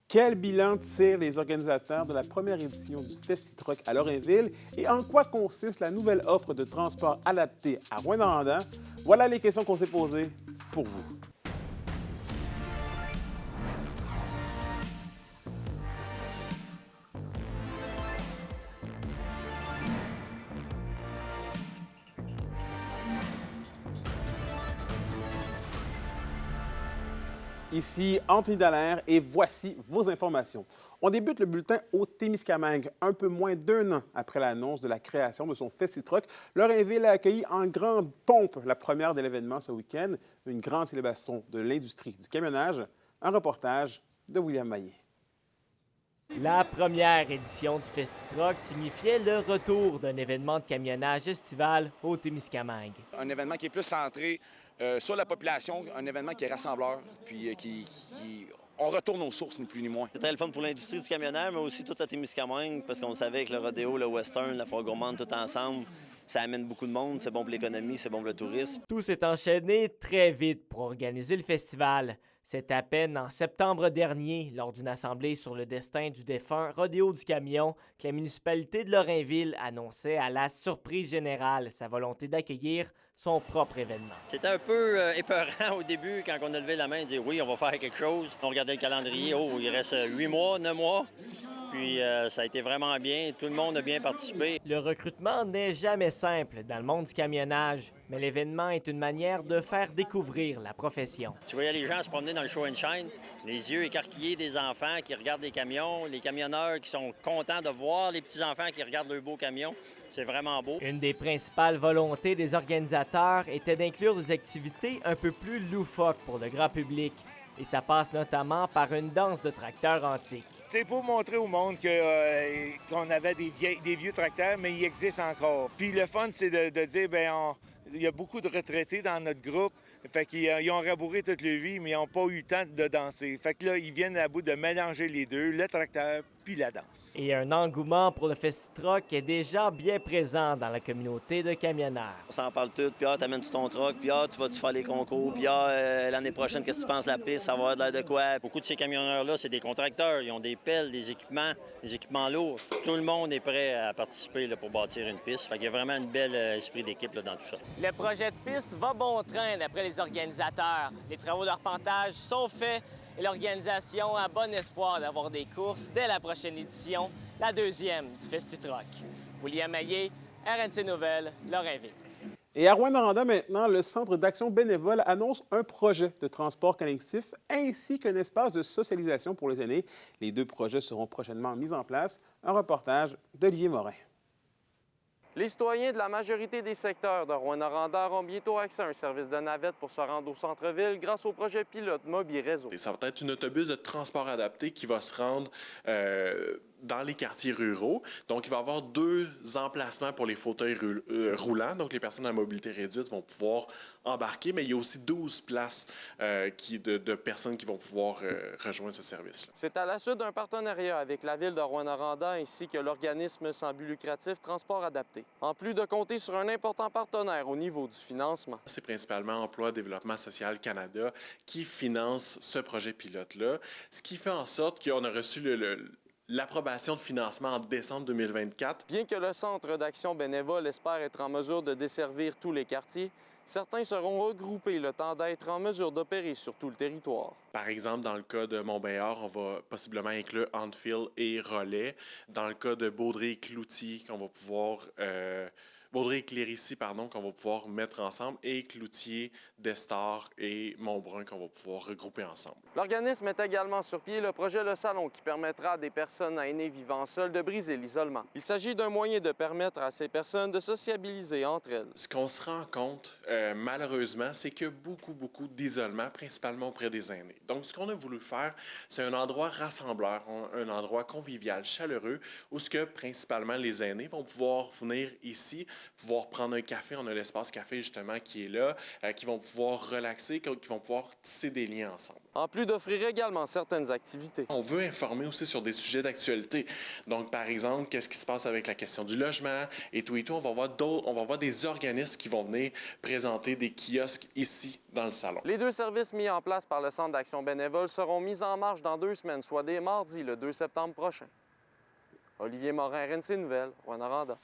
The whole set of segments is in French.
Quel bilan tirent les organisateurs de la première édition du Festi-Truck à Lorrainville et en quoi consiste la nouvelle offre de transport adapté à Rouyn-Noranda? Voilà les questions qu'on s'est posées pour vous. Ici Anthony Dallaire et voici vos informations. On débute le bulletin au Témiscamingue. Un peu moins d'un an après l'annonce de la création de son Festi-Truck, Lorrainville a accueilli en grande pompe la première de l'événement ce week-end, une grande célébration de l'industrie du camionnage. Un reportage de William Maillet. La première édition du Festi-Truck signifiait le retour d'un événement de camionnage estival au Témiscamingue. Un événement qui est plus centré sur la population, un événement qui est rassembleur, puis on retourne aux sources, ni plus ni moins. C'est très le fun pour l'industrie du camionnage, mais aussi toute la Témiscamingue, parce qu'on savait que le rodéo, le western, la foire gourmande, tout ensemble, ça amène beaucoup de monde, c'est bon pour l'économie, c'est bon pour le tourisme. Tout s'est enchaîné très vite pour organiser le festival. C'est à peine en septembre dernier, lors d'une assemblée sur le destin du défunt Rodéo du Camion, que la municipalité de Lorrainville annonçait à la surprise générale sa volonté d'accueillir son propre événement. C'était un peu épeurant au début quand on a levé la main et dit oui, on va faire quelque chose. On regardait le calendrier, il reste 8 mois, 9 mois. Puis ça a été vraiment bien, tout le monde a bien participé. Le recrutement n'est jamais simple dans le monde du camionnage, mais l'événement est une manière de faire découvrir la profession. Tu voyais les gens se promener dans le show and shine, les yeux écarquillés des enfants qui regardent les camions, les camionneurs qui sont contents de voir les petits-enfants qui regardent leurs beaux camions. C'est vraiment beau. Une des principales volontés des organisateurs était d'inclure des activités un peu plus loufoques pour le grand public. Et ça passe notamment par une danse de tracteurs antiques. C'est pour montrer au monde qu'on avait des vieux tracteurs, mais ils existent encore. Puis le fun, c'est de dire, il y a beaucoup de retraités dans notre groupe. Fait qu'ils ont rabouré toute leur vie, mais ils n'ont pas eu le temps de danser. Fait que là, ils viennent à bout de mélanger les deux, le tracteur puis la danse. Et un engouement pour le Festi-Truck est déjà bien présent dans la communauté de camionneurs. On s'en parle tout, puis t'amènes-tu ton truck, puis tu vas-tu faire les concours, puis l'année prochaine, qu'est-ce que tu penses de la piste, ça va avoir l'air de quoi? Beaucoup de ces camionneurs-là, c'est des contracteurs, ils ont des pelles, des équipements lourds. Tout le monde est prêt à participer là, pour bâtir une piste. Fait qu'il y a vraiment un bel esprit d'équipe là, dans tout ça. Le projet de piste va bon train d'après les organisateurs. Les travaux d'arpentage sont faits et l'organisation a bon espoir d'avoir des courses dès la prochaine édition, la deuxième du Festi-Truck. William Maillet, RNC Nouvelles, Lorrainville. Et à Rouyn-Noranda, maintenant, le Centre d'action bénévole annonce un projet de transport collectif ainsi qu'un espace de socialisation pour les aînés. Les deux projets seront prochainement mis en place. Un reportage d'Olivier Morin. Les citoyens de la majorité des secteurs de Rouyn-Noranda auront bientôt accès à un service de navette pour se rendre au centre-ville grâce au projet pilote Mobi Réseau. Ça va être un autobus de transport adapté qui va se rendre dans les quartiers ruraux. Donc, il va y avoir 2 emplacements pour les fauteuils roulants. Donc, les personnes à mobilité réduite vont pouvoir embarquer, mais il y a aussi 12 places de personnes qui vont pouvoir rejoindre ce service-là. C'est à la suite d'un partenariat avec la ville de Rouyn-Noranda ainsi que l'organisme sans but lucratif Transport Adapté. En plus de compter sur un important partenaire au niveau du financement. C'est principalement Emploi Développement Social Canada qui finance ce projet pilote-là, ce qui fait en sorte qu'on a reçu l'approbation de financement en décembre 2024. Bien que le Centre d'action bénévole espère être en mesure de desservir tous les quartiers, certains seront regroupés le temps d'être en mesure d'opérer sur tout le territoire. Par exemple, dans le cas de Montbéliard, on va possiblement inclure Anfield et Relais. Dans le cas de Baudry et Cloutier, qu'on va pouvoir... Baudry et Clérici, qu'on va pouvoir mettre ensemble, et Cloutier, Destar et Montbrun qu'on va pouvoir regrouper ensemble. L'organisme met également sur pied le projet Le Salon qui permettra à des personnes aînées vivant seules de briser l'isolement. Il s'agit d'un moyen de permettre à ces personnes de sociabiliser entre elles. Ce qu'on se rend compte, malheureusement, c'est qu'il y a beaucoup d'isolement, principalement auprès des aînés. Donc, ce qu'on a voulu faire, c'est un endroit rassembleur, un endroit convivial, chaleureux, où principalement les aînés vont pouvoir venir ici pouvoir prendre un café. On a l'espace café justement qui est là, qui vont pouvoir relaxer, qui vont pouvoir tisser des liens ensemble. En plus d'offrir également certaines activités. On veut informer aussi sur des sujets d'actualité. Donc, par exemple, qu'est-ce qui se passe avec la question du logement et tout. On va voir des organismes qui vont venir présenter des kiosques ici dans le salon. Les 2 services mis en place par le Centre d'action bénévole seront mis en marche dans 2 semaines, soit dès mardi, le 2 septembre prochain. Olivier Morin, RNC Nouvelles, Rouyn-Noranda.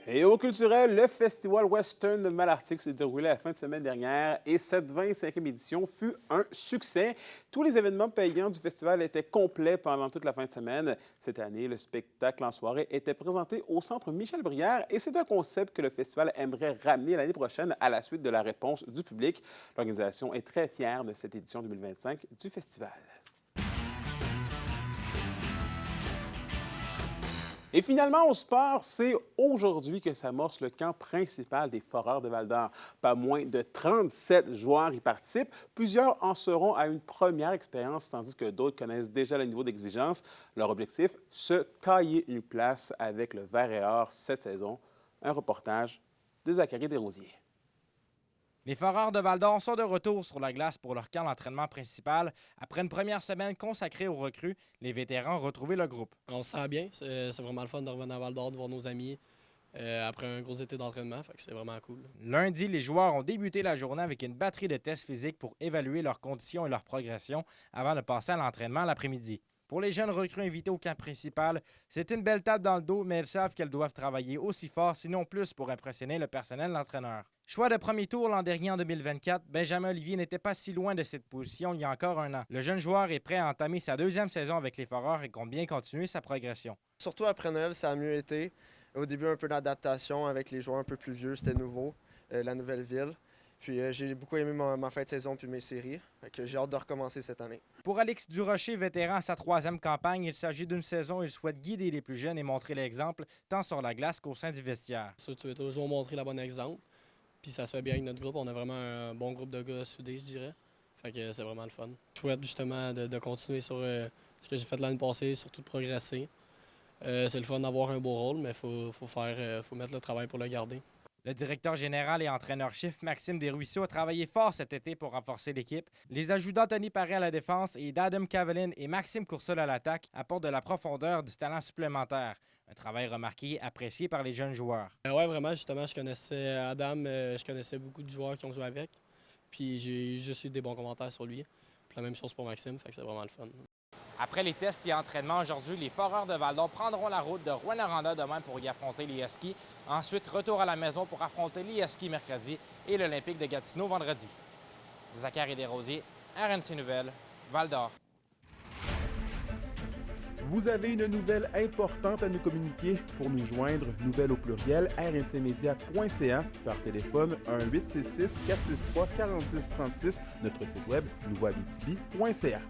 Et au culturel, le Festival Western de Malartic s'est déroulé la fin de semaine dernière et cette 25e édition fut un succès. Tous les événements payants du festival étaient complets pendant toute la fin de semaine. Cette année, le spectacle en soirée était présenté au Centre Michel-Brière et c'est un concept que le festival aimerait ramener l'année prochaine à la suite de la réponse du public. L'organisation est très fière de cette édition 2025 du festival. Et finalement, au sport, c'est aujourd'hui que s'amorce le camp principal des Foreurs de Val-d'Or. Pas moins de 37 joueurs y participent. Plusieurs en seront à une première expérience, tandis que d'autres connaissent déjà le niveau d'exigence. Leur objectif, se tailler une place avec le Vert et Or cette saison. Un reportage de Zachary Desrosiers. Les Foreurs de Val-d'Or sont de retour sur la glace pour leur camp d'entraînement principal. Après une première semaine consacrée aux recrues, les vétérans ont retrouvé le groupe. On se sent bien. C'est vraiment le fun de revenir à Val-d'Or, de voir nos amis après un gros été d'entraînement. C'est vraiment cool. Lundi, les joueurs ont débuté la journée avec une batterie de tests physiques pour évaluer leurs conditions et leur progression avant de passer à l'entraînement l'après-midi. Pour les jeunes recrues invités au camp principal, c'est une belle tape dans le dos, mais elles savent qu'elles doivent travailler aussi fort, sinon plus, pour impressionner le personnel de l'entraîneur. Choix de premier tour l'an dernier en 2024, Benjamin Olivier n'était pas si loin de cette position il y a encore un an. Le jeune joueur est prêt à entamer sa 2e saison avec les Foreurs et compte bien continuer sa progression. Surtout après Noël, ça a mieux été. Au début, un peu d'adaptation avec les joueurs un peu plus vieux, c'était nouveau, la nouvelle ville. Puis j'ai beaucoup aimé ma fin de saison puis mes séries. J'ai hâte de recommencer cette année. Pour Alex Durocher, vétéran à sa 3e campagne, il s'agit d'une saison où il souhaite guider les plus jeunes et montrer l'exemple, tant sur la glace qu'au sein du vestiaire. Ça, tu veux toujours montrer le bon exemple. Puis ça se fait bien avec notre groupe. On a vraiment un bon groupe de gars soudés, je dirais. Fait que c'est vraiment le fun. Je souhaite justement de continuer sur ce que j'ai fait l'année passée, surtout de progresser. C'est le fun d'avoir un beau rôle, mais il faut mettre le travail pour le garder. Le directeur général et entraîneur-chef Maxime Desruisseaux a travaillé fort cet été pour renforcer l'équipe. Les ajouts d'Anthony Paré à la défense et d'Adam Cavalin et Maxime Coursol à l'attaque apportent de la profondeur, du talent supplémentaire. Un travail remarqué et apprécié par les jeunes joueurs. Oui, vraiment, justement, je connaissais Adam, je connaissais beaucoup de joueurs qui ont joué avec. Puis j'ai juste eu des bons commentaires sur lui. Puis la même chose pour Maxime, fait que c'est vraiment le fun. Après les tests et entraînements aujourd'hui, les Foreurs de Val-d'Or prendront la route de Rouyn-Noranda demain pour y affronter les Huskies. Ensuite, retour à la maison pour affronter les Huskies mercredi et l'Olympique de Gatineau vendredi. Zachary Desrosiers, RNC Nouvelles, Val-d'Or. Vous avez une nouvelle importante à nous communiquer. Pour nous joindre, nouvelle au pluriel, rncmedia.ca, par téléphone 1-866-463-4636, notre site web nouveauabitibi.ca.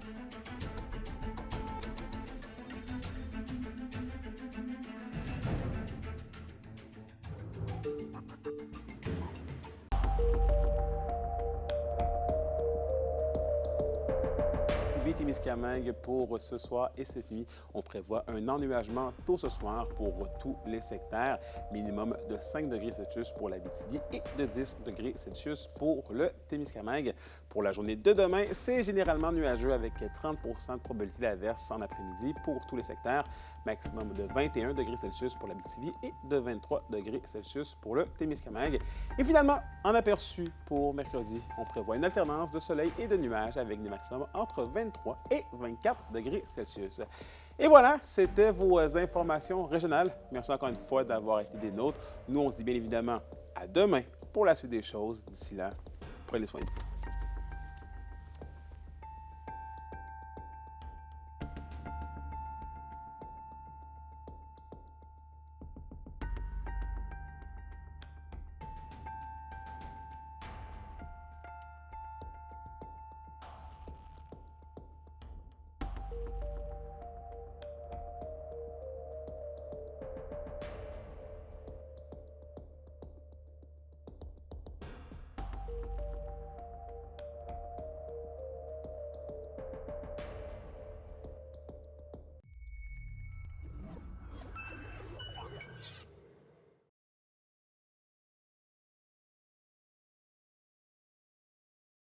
Témiscamingue pour ce soir et cette nuit. On prévoit un ennuagement tôt ce soir pour tous les secteurs. Minimum de 5 degrés Celsius pour l'Abitibi et de 10 degrés Celsius pour le Témiscamingue. Pour la journée de demain, c'est généralement nuageux avec 30 de probabilité d'averse en après-midi pour tous les secteurs. Maximum de 21 degrés Celsius pour l'Abitibi et de 23 degrés Celsius pour le Témiscamingue. Et finalement, en aperçu pour mercredi, on prévoit une alternance de soleil et de nuages avec des maximums entre 23 et 24 degrés Celsius. Et voilà, c'était vos informations régionales. Merci encore une fois d'avoir été des nôtres. Nous, on se dit bien évidemment à demain pour la suite des choses. D'ici là, prenez soin de vous.